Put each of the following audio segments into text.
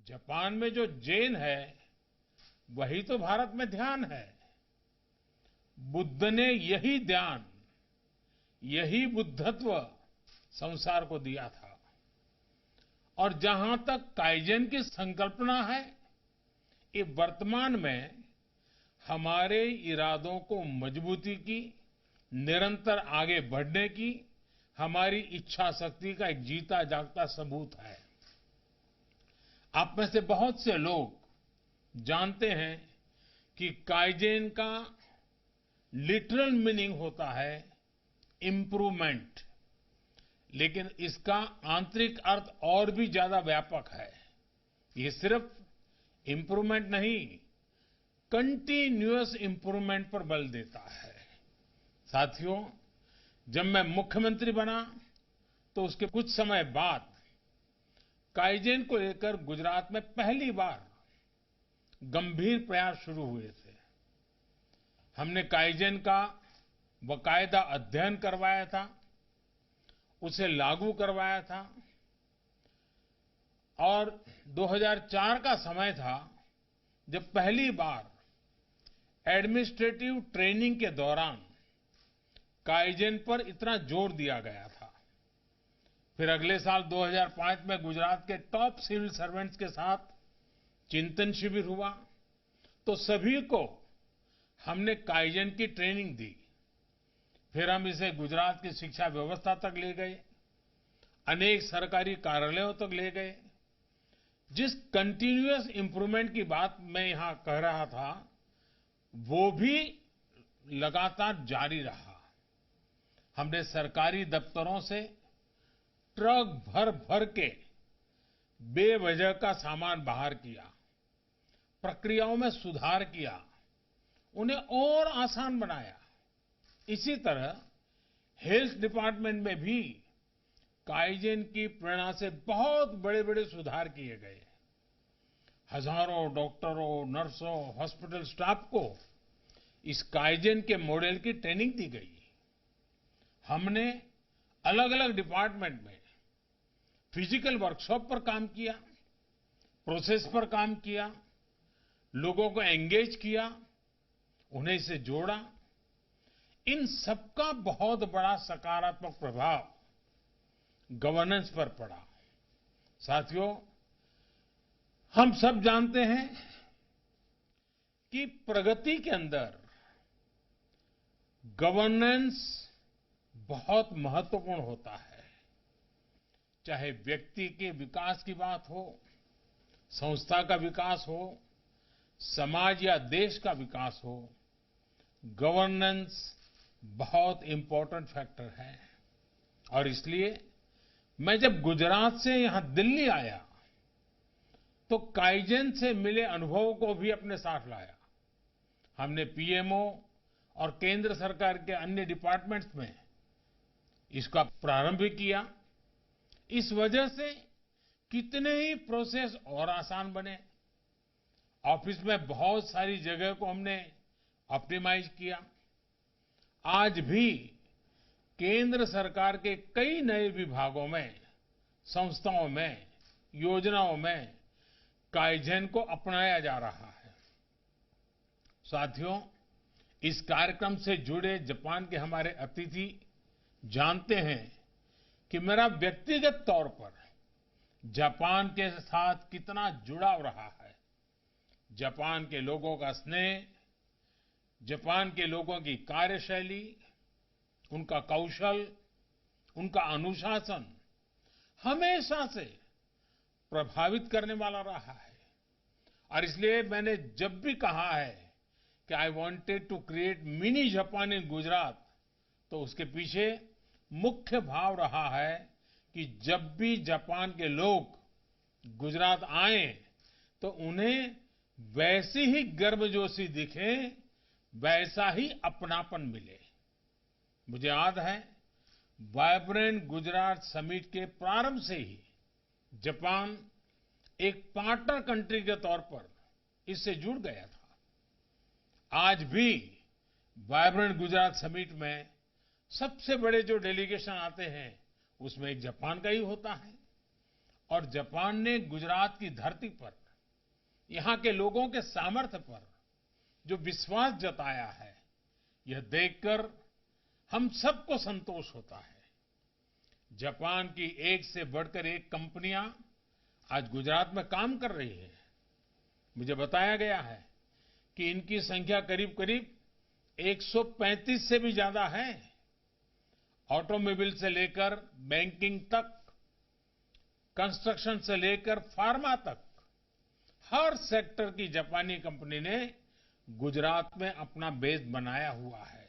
Japan में जो जैन है वही तो भारत में ध्यान है। बुद्ध ने यही ध्यान, यही बुद्धत्व संसार को दिया था। और जहां तक काइजन की संकल्पना है, ये वर्तमान में हमारे इरादों को मजबूती की, निरंतर आगे बढ़ने की हमारी इच्छा शक्ति का एक जीता जागता सबूत है। आप में से बहुत से लोग जानते हैं कि काइजेन का लिटरल मीनिंग होता है इंप्रूवमेंट, लेकिन इसका आंतरिक अर्थ और भी ज्यादा व्यापक है। ये सिर्फ इंप्रूवमेंट नहीं, कंटिन्यूअस इंप्रूवमेंट पर बल देता है। साथियों, जब मैं मुख्यमंत्री बना तो उसके कुछ समय बाद काइजेन को लेकर गुजरात में पहली बार गंभीर प्रयास शुरू हुए थे। हमने काइजेन का बाकायदा अध्ययन करवाया था, उसे लागू करवाया था और 2004 का समय था जब पहली बार एडमिनिस्ट्रेटिव ट्रेनिंग के दौरान काइजेन पर इतना जोर दिया गया था। फिर अगले साल 2005 में गुजरात के टॉप सिविल सर्वेंट्स के साथ चिंतन शिविर हुआ तो सभी को हमने काइजेन की ट्रेनिंग दी। फिर हम इसे गुजरात की शिक्षा व्यवस्था तक ले गए, अनेक सरकारी कार्यालयों तक ले गए। जिस कंटिन्यूअस इंप्रूवमेंट की बात मैं यहां कह रहा था, वो भी लगातार जारी रहा। हमने सरकारी दफ्तरों से ट्रक भर भर के बेवजह का सामान बाहर किया, प्रक्रियाओं में सुधार किया, उन्हें और आसान बनाया। इसी तरह हेल्थ डिपार्टमेंट में भी काइजेन की प्रेरणा से बहुत बड़े बड़े सुधार किए गए। हजारों डॉक्टरों, नर्सों, हॉस्पिटल स्टाफ को इस काइजेन के मॉडल की ट्रेनिंग दी गई। हमने अलग अलग डिपार्टमेंट में फिजिकल वर्कशॉप पर काम किया, प्रोसेस पर काम किया, लोगों को एंगेज किया, उन्हें इससे जोड़ा। इन सबका बहुत बड़ा सकारात्मक प्रभाव गवर्नेंस पर पड़ा। साथियों, हम सब जानते हैं कि प्रगति के अंदर गवर्नेंस बहुत महत्वपूर्ण होता है। चाहे व्यक्ति के विकास की बात हो, संस्था का विकास हो, समाज या देश का विकास हो, गवर्नेंस बहुत इंपॉर्टेंट फैक्टर है। और इसलिए मैं जब गुजरात से यहां दिल्ली आया तो काइजेन से मिले अनुभवों को भी अपने साथ लाया। हमने पीएमओ और केंद्र सरकार के अन्य डिपार्टमेंट्स में इसका प्रारंभ भी किया। इस वजह से कितने ही प्रोसेस और आसान बने। ऑफिस में बहुत सारी जगह को हमने ऑप्टिमाइज किया। आज भी केंद्र सरकार के कई नए विभागों में, संस्थाओं में, योजनाओं में काइजेन को अपनाया जा रहा है। साथियों, इस कार्यक्रम से जुड़े जापान के हमारे अतिथि जानते हैं कि मेरा व्यक्तिगत तौर पर जापान के साथ कितना जुड़ाव रहा है। जापान के लोगों का स्नेह, जापान के लोगों की कार्यशैली, उनका कौशल, उनका अनुशासन हमेशा से प्रभावित करने वाला रहा है। और इसलिए मैंने जब भी कहा है कि I wanted to create mini Japan in Gujarat, तो उसके पीछे मुख्य भाव रहा है कि जब भी जापान के लोग गुजरात आए तो उन्हें वैसी ही गर्मजोशी दिखे, वैसा ही अपनापन मिले। मुझे याद है, वाइब्रेंट गुजरात समिट के प्रारंभ से ही जापान एक पार्टनर कंट्री के तौर पर इससे जुड़ गया था। आज भी वाइब्रेंट गुजरात समिट में सबसे बड़े जो डेलीगेशन आते हैं उसमें एक जापान का ही होता है। और जापान ने गुजरात की धरती पर यहां के लोगों के सामर्थ्य पर जो विश्वास जताया है, यह देखकर हम सबको संतोष होता है। जापान की एक से बढ़कर एक कंपनियां आज गुजरात में काम कर रही हैं। मुझे बताया गया है कि इनकी संख्या करीब-करीब 135 से भी ज्यादा है। ऑटोमोबाइल से लेकर बैंकिंग तक, कंस्ट्रक्शन से लेकर फार्मा तक, हर सेक्टर की जापानी कंपनी ने गुजरात में अपना बेस बनाया हुआ है।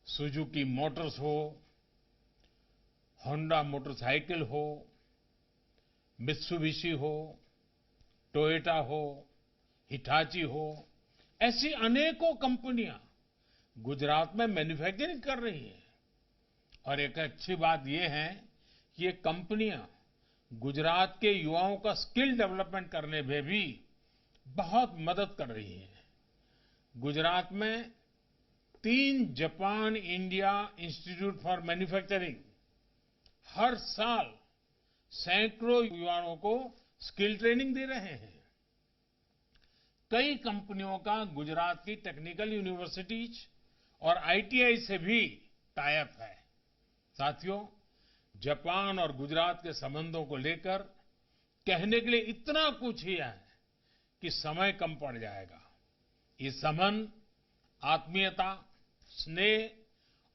सुजुकी मोटर्स हो, होंडा मोटरसाइकिल हो, मित्सुबिशी हो, टोयोटा हो, हिटाची हो, ऐसी अनेकों कंपनियां गुजरात में मैन्युफैक्चरिंग कर रही हैं। और एक अच्छी बात यह है कि ये कंपनियां गुजरात के युवाओं का स्किल डेवलपमेंट करने में भी बहुत मदद कर रही हैं। गुजरात में 3 Japan India institute for manufacturing हर साल सैकड़ों युवाओं को स्किल ट्रेनिंग दे रहे हैं। कई कंपनियों का गुजरात की टेक्निकल यूनिवर्सिटीज और आईटीआई से भी टाई अप है। साथियों, जापान और गुजरात के संबंधों को लेकर कहने के लिए इतना कुछ ही है कि समय कम पड़ जाएगा। ये संबंध आत्मीयता, स्नेह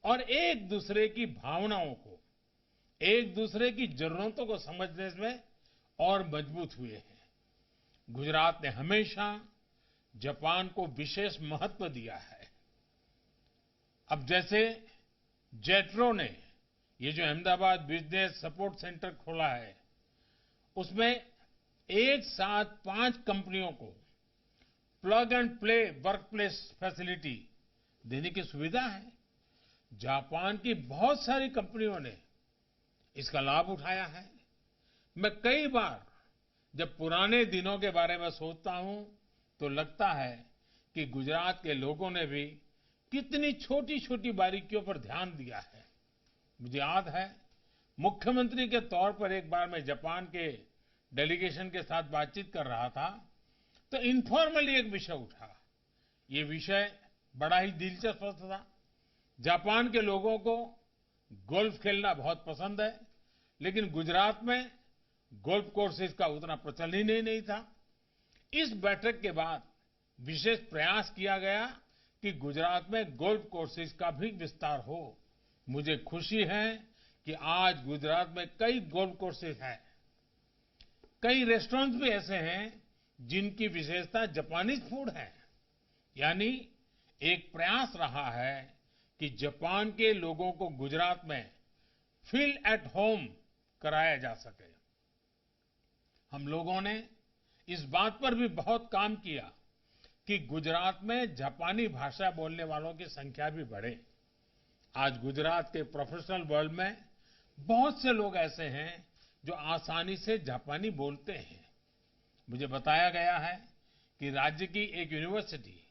और एक दूसरे की भावनाओं को, एक दूसरे की जरूरतों को समझने में और मजबूत हुए हैं। गुजरात ने हमेशा जापान को विशेष महत्व दिया है। अब जैसे जेट्रो ने ये जो अहमदाबाद बिजनेस सपोर्ट सेंटर खोला है, उसमें एक साथ 5 कंपनियों को plug and play workplace facility देने की सुविधा है। जापान की बहुत सारी कंपनियों ने इसका लाभ उठाया है। मैं कई बार जब पुराने दिनों के बारे में सोचता हूं तो लगता है कि गुजरात के लोगों ने भी कितनी छोटी-छोटी बारीकियों पर ध्यान दिया है। मुझे याद है, मुख्यमंत्री के तौर पर एक बार मैं जापान के डेलीगेशन के साथ बातचीत कर रहा था, तो इनफॉर्मली एक विषय उठा। ये विषय बड़ा ही दिलचस्प था। जापान के लोगों को गोल्फ खेलना बहुत पसंद है, लेकिन गुजरात में गोल्फ कोर्सेज का उतना प्रचलन ही नहीं था। इस बैठक के बाद विशेष प्रयास किया गया कि गुजरात में गोल्फ कोर्सेज का भी विस्तार हो। मुझे खुशी है कि आज गुजरात में कई गोल्फ कोर्सेज हैं। कई रेस्टोरेंट्स भी ऐसे हैं जिनकी विशेषता जापानीज फूड है। यानी एक प्रयास रहा है कि जापान के लोगों को गुजरात में फील एट होम कराया जा सके। हम लोगों ने इस बात पर भी बहुत काम किया कि गुजरात में जापानी भाषा बोलने वालों की संख्या भी बढ़े। आज गुजरात के प्रोफेशनल वर्ल्ड में बहुत से लोग ऐसे हैं जो आसानी से जापानी बोलते हैं। मुझे बताया गया है कि राज्य की एक यूनिवर्सिटी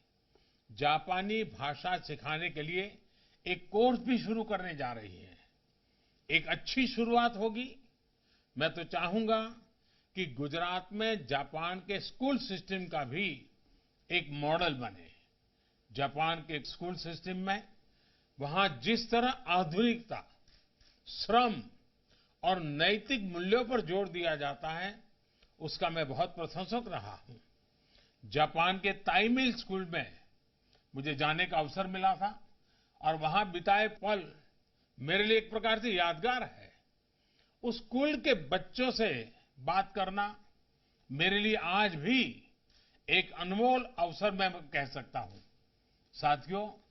जापानी भाषा सिखाने के लिए एक कोर्स भी शुरू करने जा रही है। एक अच्छी शुरुआत होगी। मैं तो चाहूंगा कि गुजरात में जापान के स्कूल सिस्टम का भी एक मॉडल बने। जापान के स्कूल सिस्टम में वहां जिस तरह आधुनिकता, श्रम और नैतिक मूल्यों पर जोर दिया जाता है, उसका मैं बहुत प्रशंसक रहा हूं। जापान के ताइमिल स्कूल में मुझे जाने का अवसर मिला था और वहां बिताए पल मेरे लिए एक प्रकार से यादगार है। उस स्कूल के बच्चों से बात करना मेरे लिए आज भी एक अनमोल अवसर मैं कह सकता हूं। साथियों,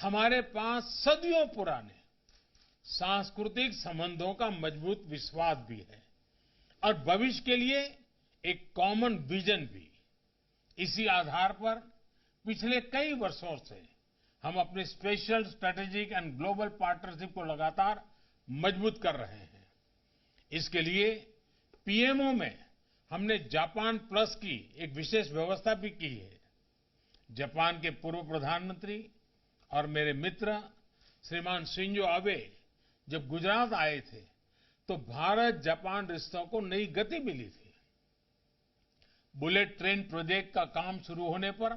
हमारे पास सदियों पुराने सांस्कृतिक संबंधों का मजबूत विश्वास भी है और भविष्य के लिए एक कॉमन विजन भी। इसी आधार पर पिछले कई वर्षों से हम अपनी special strategic and global partnership को लगातार मजबूत कर रहे हैं। इसके लिए पीएमओ में हमने जापान प्लस की एक विशेष व्यवस्था भी की है। जापान के पूर्व प्रधानमंत्री और मेरे मित्र श्रीमान शिंजो आबे जब गुजरात आए थे, तो भारत जापान रिश्तों को नई गति मिली थी। बुलेट ट्रेन प्रोजेक्ट का काम शुरू होने पर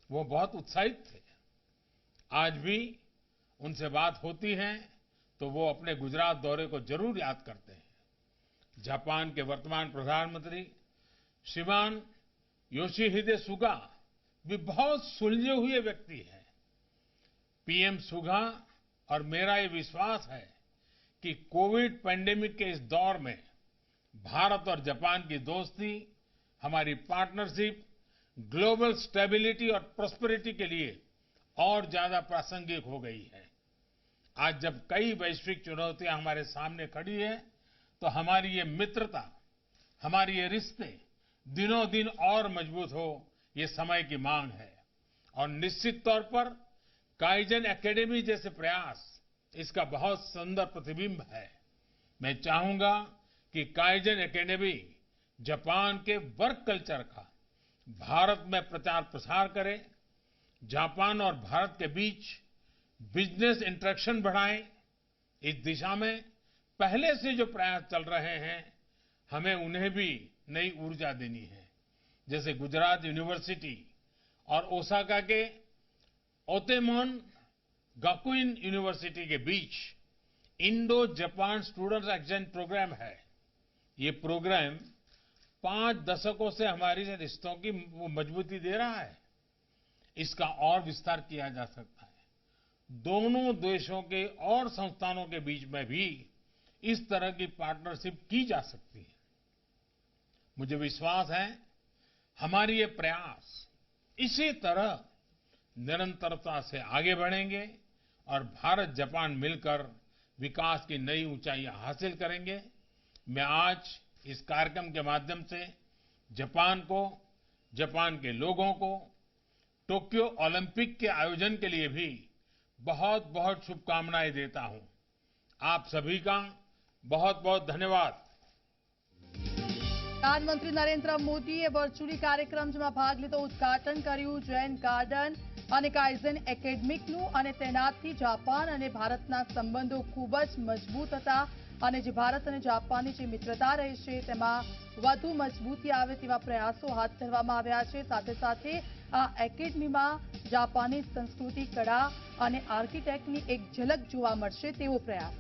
वो बहुत उत्साहित थे। आज भी उनसे बात होती है तो वो अपने गुजरात दौरे को जरूर याद करते हैं। जापान के वर्तमान प्रधानमंत्री श्रीमान योशिहिदे सुगा भी बहुत सुलझे हुए व्यक्ति हैं। पीएम सुगा और मेरा ये विश्वास है कि कोविड पैंडेमिक के इस दौर में भारत और जापान की दोस्ती, हमारी पार्टनरशिप ग्लोबल स्टेबिलिटी और प्रॉस्पेरिटी के लिए और ज्यादा प्रासंगिक हो गई है। आज जब कई वैश्विक चुनौतियां हमारे सामने खड़ी है तो हमारी ये मित्रता, हमारे ये रिश्ते दिनों दिन और मजबूत हो, ये समय की मांग है। और निश्चित तौर पर काइजन एकेडमी जैसे प्रयास इसका बहुत सुंदर प्रतिबिंब है। मैं चाहूंगा कि काइजन एकेडमी जापान के वर्क कल्चर का भारत में प्रचार प्रसार करे, जापान और भारत के बीच बिजनेस इंटरेक्शन बढ़ाए। इस दिशा में पहले से जो प्रयास चल रहे हैं, हमें उन्हें भी नई ऊर्जा देनी है। जैसे गुजरात यूनिवर्सिटी और ओसाका के ओतेमोन गाकुइन यूनिवर्सिटी के बीच Indo Japan students exchange program है। ये प्रोग्राम 5 दशकों से हमारे रिश्तों की मजबूती दे रहा है। इसका और विस्तार किया जा सकता है। दोनों देशों के और संस्थानों के बीच में भी इस तरह की पार्टनरशिप की जा सकती है। मुझे विश्वास है हमारे ये प्रयास इसी तरह निरंतरता से आगे बढ़ेंगे और भारत जापान मिलकर विकास की नई ऊंचाइयां हासिल करेंगे। मैं आज इस कार्यक्रम के माध्यम से जापान को, जापान के लोगों को टोक्यो ओलंपिक के आयोजन के लिए भी बहुत बहुत शुभकामनाएं देता हूं। आप सभी का बहुत बहुत धन्यवाद। प्रधानमंत्री नरेंद्र मोदीए વર્ચ્યુઅલી કાર્યક્રમ જેમાં ભાગ લીધો, ઉદ્ઘાટન કર્યું જૈન ગાર્ડન અને કાઇઝન એકેડેમીનું અને તેનાથી જાપાન અને ભારતના સંબંધો ખૂબ જ મજબૂત હતા અને જે ભારત અને જાપાનની જે મિત્રતા રહી છે તેમાં વધુ મજબૂતી આવે તેવા પ્રયાસો હાથ ધરવામાં આવ્યા છે। સાથે સાથે આ એકેડેમીમાં જાપાની સંસ્કૃતિ, કળા અને આર્કિટેક્ટની એક ઝલક જોવા મળશે તેવો પ્રયાસ